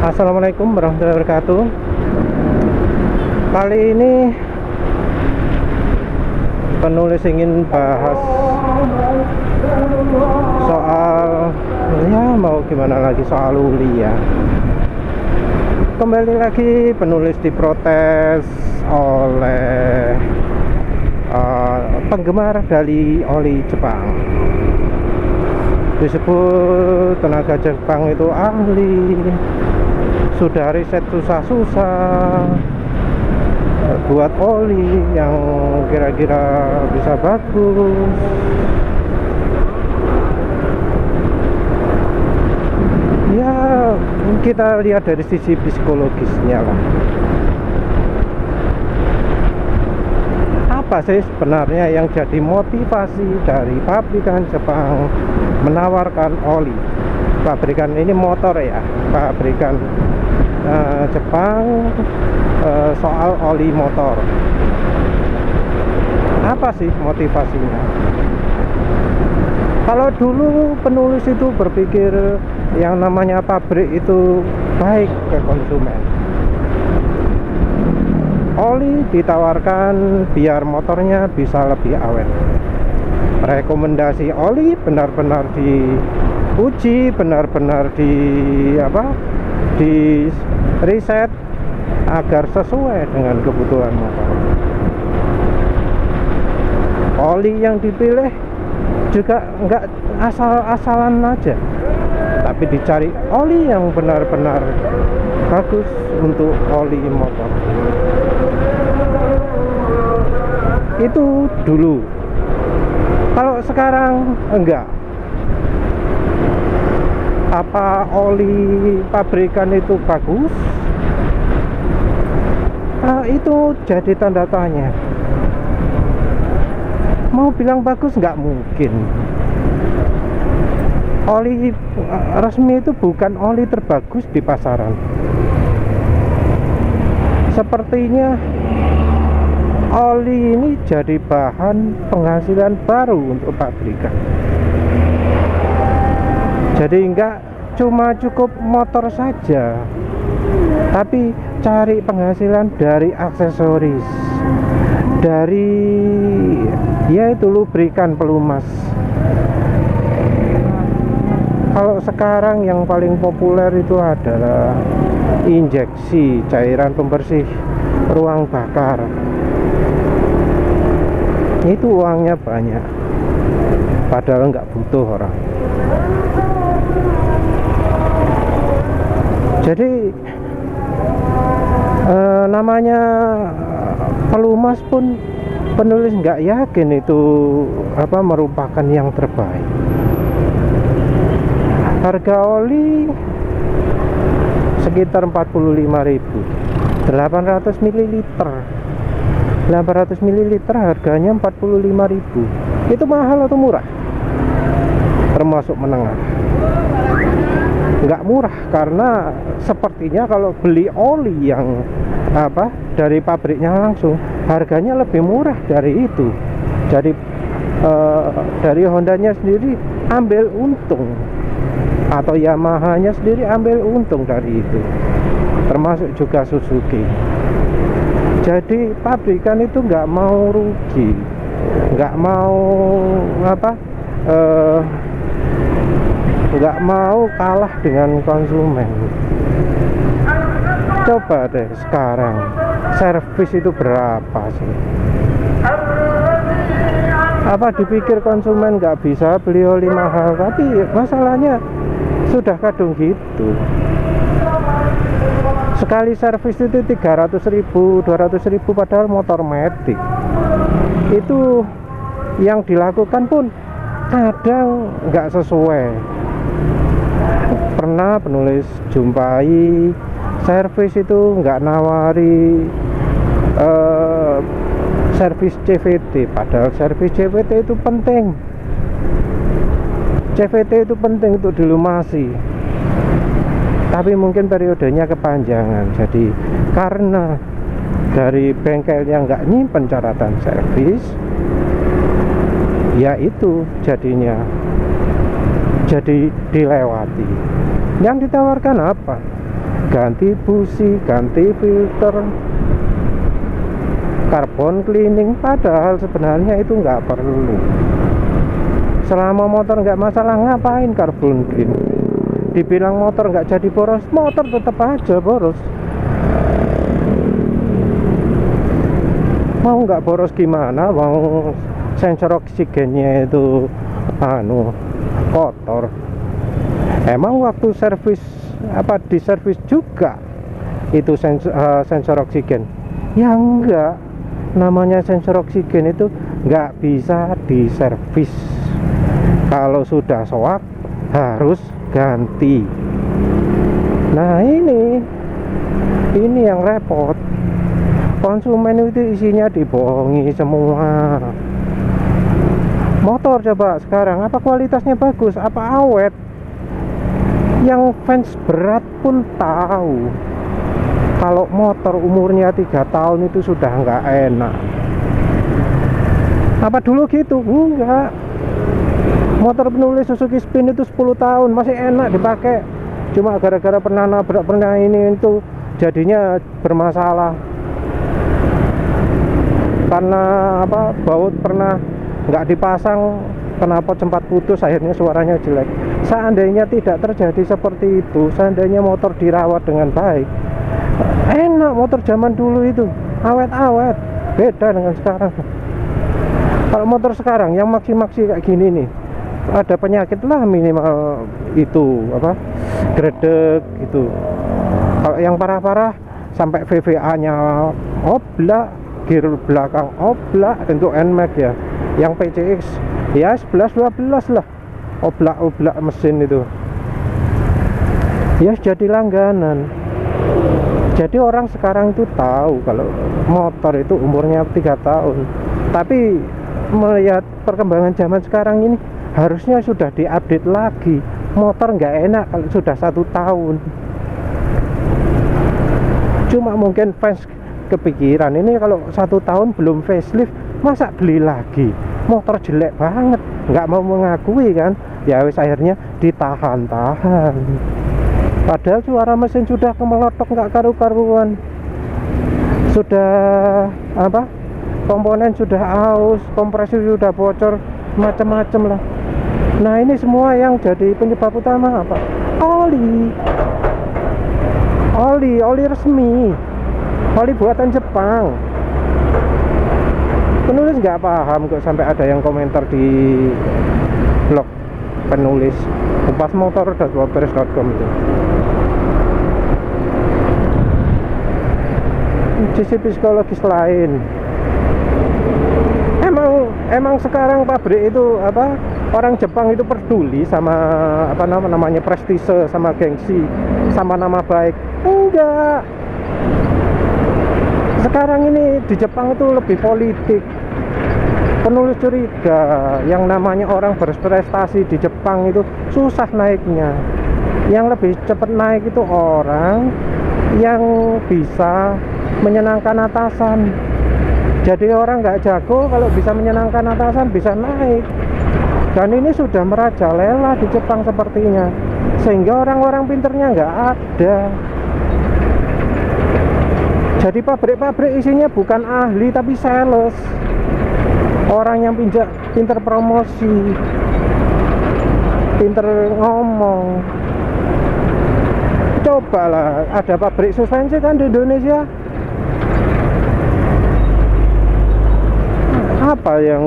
Assalamualaikum warahmatullahi wabarakatuh. Kali ini penulis ingin bahas soal, ya mau gimana lagi, soal uli ya. Kembali lagi penulis diprotes oleh penggemar dari oli Jepang. Disebut tenaga Jepang itu ahli, sudah riset susah-susah buat oli yang kira-kira bisa bagus. Ya, kita lihat dari sisi psikologisnya lah. Apa sih sebenarnya yang jadi motivasi dari pabrikan Jepang menawarkan oli? Pabrikan ini motor ya, pabrikan Jepang soal oli motor. Apa sih motivasinya? Kalau dulu penulis itu berpikir yang namanya pabrik itu baik ke konsumen. Oli ditawarkan biar motornya bisa lebih awet. Rekomendasi oli benar-benar diuji, benar-benar di riset agar sesuai dengan kebutuhan motor. Oli yang dipilih juga nggak asal-asalan aja, tapi dicari oli yang benar-benar bagus untuk oli motor. Itu dulu. Kalau sekarang enggak. Apa oli pabrikan itu bagus? Itu jadi tanda tanya. Mau bilang bagus nggak mungkin. Oli resmi itu bukan oli terbagus di pasaran. Sepertinya oli ini jadi bahan penghasilan baru untuk pabrikan. Jadi enggak cuma cukup motor saja, tapi cari penghasilan dari aksesoris, dari yaitu lubrikan pelumas. Kalau sekarang yang paling populer itu adalah injeksi cairan pembersih ruang bakar. Itu uangnya banyak, padahal nggak butuh orang. Jadi namanya pelumas pun penulis nggak yakin itu merupakan yang terbaik. Harga oli sekitar 45.000, 800 ml. 800 ml harganya 45.000. Itu mahal atau murah? Termasuk menengah. Nggak murah, karena sepertinya kalau beli oli yang dari pabriknya langsung, harganya lebih murah dari itu. Jadi dari Hondanya sendiri ambil untung, atau Yamaha-nya sendiri ambil untung dari itu, termasuk juga Suzuki. Jadi pabrikan itu nggak mau rugi, nggak mau nggak mau kalah dengan konsumen. Coba deh sekarang servis itu berapa sih? Apa dipikir konsumen nggak bisa beli oli mahal? Tapi masalahnya sudah kadung gitu. Sekali servis itu 300.000, 200.000, padahal motor matic. Itu yang dilakukan pun kadang nggak sesuai. Pernah penulis jumpai servis itu nggak nawari servis CVT, padahal servis CVT itu penting. CVT itu penting untuk dilumasi, tapi mungkin periodenya kepanjangan. Jadi karena dari bengkelnya nggak nyimpen catatan servis, ya itu jadinya jadi dilewati. Yang ditawarkan apa? ganti busi, ganti filter, carbon cleaning, padahal sebenarnya itu nggak perlu. Selama motor nggak masalah, ngapain carbon cleaning? Dibilang motor nggak jadi boros, motor tetap aja boros. Mau nggak boros gimana? Mau sensor oksigennya itu kotor. Emang waktu servis di servis juga itu sensor oksigen? Ya enggak. Namanya sensor oksigen itu nggak bisa diservis. Kalau sudah soak harus ganti. Nah ini yang repot. Konsumen itu isinya dibohongi semua. Motor coba sekarang, apa kualitasnya bagus, apa awet? Yang fans berat pun tahu kalau motor umurnya 3 tahun itu sudah nggak enak. Apa dulu gitu? Enggak. Motor penulis Suzuki Spin itu 10 tahun masih enak dipakai. Cuma gara-gara pernah nabrak, pernah ini itu jadinya bermasalah. Karena baut pernah nggak dipasang, kenapa sempat putus, akhirnya suaranya jelek. Seandainya tidak terjadi seperti itu, seandainya motor dirawat dengan baik, enak motor zaman dulu itu, awet-awet, beda dengan sekarang. Kalau motor sekarang yang maksi-maksi kayak gini nih, ada penyakit lah minimal itu gredeg gitu. Kalau yang parah-parah sampai VVA-nya oblak, gear belakang oblak, tentu NMAX ya. Yang PCX ya 11-12 lah, oblak mesin itu ya, jadi langganan. Jadi orang sekarang itu tahu kalau motor itu umurnya 3 tahun. Tapi melihat perkembangan zaman sekarang ini, harusnya sudah diupdate lagi. Motor nggak enak kalau sudah 1 tahun. Cuma mungkin fans kepikiran, ini kalau 1 tahun belum facelift, masa beli lagi? Motor jelek banget, nggak mau mengakui kan? Ya wis, akhirnya ditahan-tahan. Padahal suara mesin sudah kemelotok nggak karu-karuan, sudah komponen sudah aus, kompresor sudah bocor, macam-macam lah. Nah ini semua yang jadi penyebab utama apa? Oli resmi, oli buatan Jepang. Penulis nggak paham kok, sampai ada yang komentar di blog penulis kupasmotor.wordpress.com itu. Sisi psikologis lain. Emang sekarang pabrik itu orang Jepang itu peduli sama namanya prestise, sama gengsi, sama nama baik? Enggak. Sekarang ini di Jepang itu lebih politik. Penulis curiga, yang namanya orang berprestasi di Jepang itu susah naiknya. Yang lebih cepat naik itu orang yang bisa menyenangkan atasan. Jadi orang nggak jago, kalau bisa menyenangkan atasan bisa naik. Dan ini sudah merajalela di Jepang sepertinya, sehingga orang-orang pinternya nggak ada. Jadi pabrik-pabrik isinya bukan ahli tapi sales, orang yang pinter promosi, pinter ngomong. Cobalah, ada pabrik suspensi kan di Indonesia. Apa yang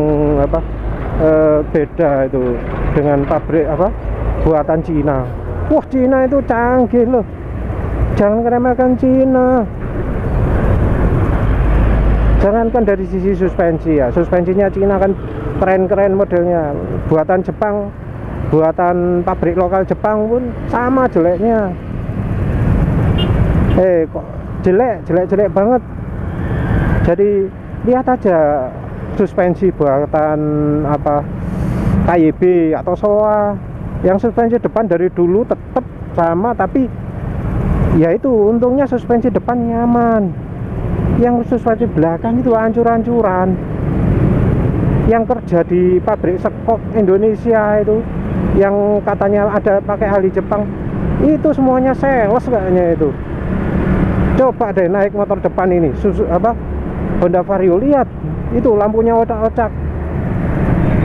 beda itu dengan pabrik buatan Cina? Wah, Cina itu canggih loh, jangan meremehkan Cina. Jangankan dari sisi suspensi ya, suspensinya Cina kan keren-keren modelnya. Buatan Jepang, buatan pabrik lokal Jepang pun sama jeleknya. Kok jelek banget. Jadi lihat aja suspensi buatan KYB atau SOA, yang suspensi depan dari dulu tetap sama, tapi ya itu untungnya suspensi depan nyaman. Yang suspensi belakang itu hancur-hancuran. Yang kerja di pabrik sekop Indonesia itu, yang katanya ada pakai ahli Jepang, itu semuanya sales kayaknya itu. Coba deh naik motor depan ini, Honda Vario, lihat itu lampunya otak-otak.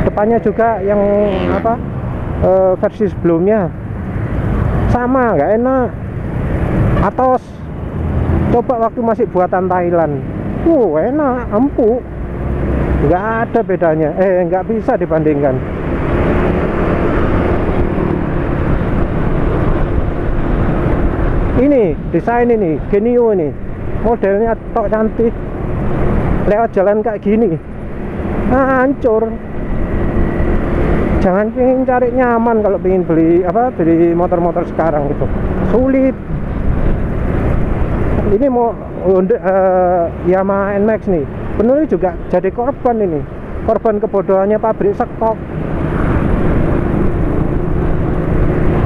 Depannya juga yang versi sebelumnya sama, nggak enak. Atos, coba waktu masih buatan Thailand, enak, empuk, nggak ada bedanya, nggak bisa dibandingkan. Ini desain ini Genio, ini modelnya tok cantik, lewat jalan kayak gini hancur. Jangan pengen cari nyaman kalau pengen beli motor-motor sekarang itu sulit. Ini mau Yamaha NMAX nih, bener juga jadi korban ini, korban kebodohannya pabrik stok.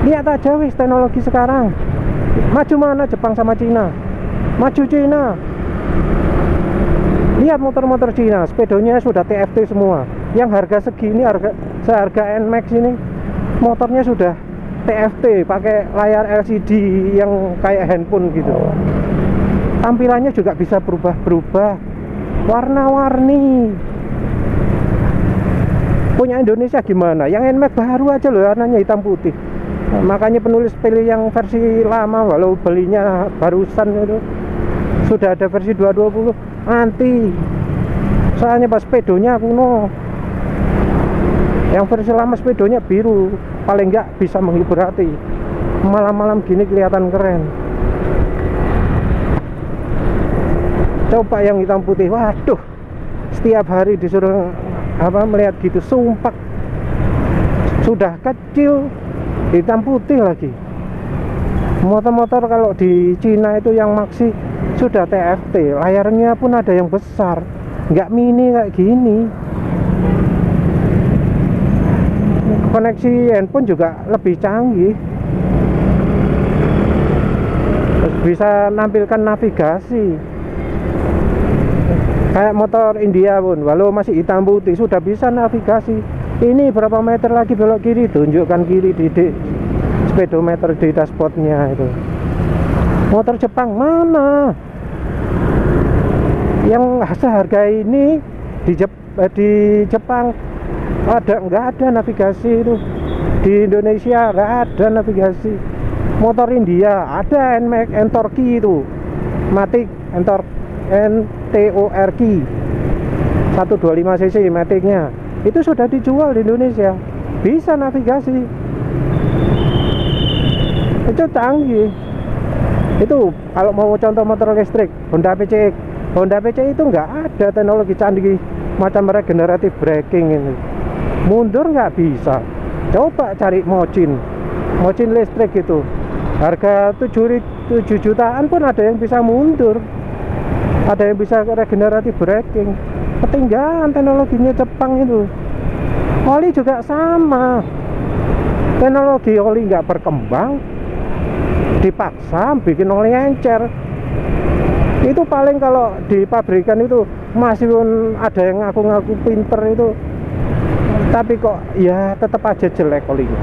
Lihat aja wis teknologi sekarang. Maju mana Jepang sama Cina? Maju Cina. Lihat motor-motor Cina, sepedanya sudah TFT semua. Yang harga segini, seharga NMAX ini, motornya sudah TFT, pakai layar LCD yang kayak handphone gitu. Tampilannya juga bisa berubah-berubah, warna-warni. Punya Indonesia gimana? Yang NMAX baru aja loh, warnanya hitam putih. Nah, makanya penulis pilih yang versi lama, walau belinya barusan itu sudah ada versi 220 anti. Soalnya pas pedonya kuno. Yang versi lama speedonya biru, paling enggak bisa menghibur hati. Malam-malam gini kelihatan keren. Coba yang hitam putih, waduh, setiap hari disuruh melihat gitu, sumpah. Sudah kecil, hitam putih lagi. Motor-motor kalau di Cina itu yang maxi sudah TFT, layarnya pun ada yang besar, nggak mini kayak gini. Koneksi handphone juga lebih canggih, bisa nampilkan navigasi. Kayak motor India pun, walau masih hitam putih, sudah bisa navigasi. Ini berapa meter lagi belok kiri, tunjukkan kiri di speedometer di dashboardnya itu. Motor Jepang mana? Yang seharga ini di Jepang nggak ada navigasi itu. Di Indonesia nggak ada navigasi. Motor India ada NMAX, Entorki itu, Matic NTORQ 125 cc Maticnya itu sudah dijual di Indonesia, bisa navigasi. Itu canggih. Itu kalau mau contoh motor listrik, Honda PCX itu nggak ada teknologi canggih macam regenerative braking ini. Mundur nggak bisa. Coba cari Mochin listrik itu, harga 7 jutaan pun ada yang bisa mundur, ada yang bisa regenerative braking. Ketinggalan teknologinya Jepang itu. Oli juga sama, teknologi oli nggak berkembang, dipaksa bikin oli encer. Itu paling kalau di pabrikan itu masih ada yang ngaku-ngaku pinter itu, tapi kok ya tetap aja jelek olinya.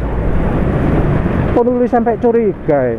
Penulis sampai curiga ya.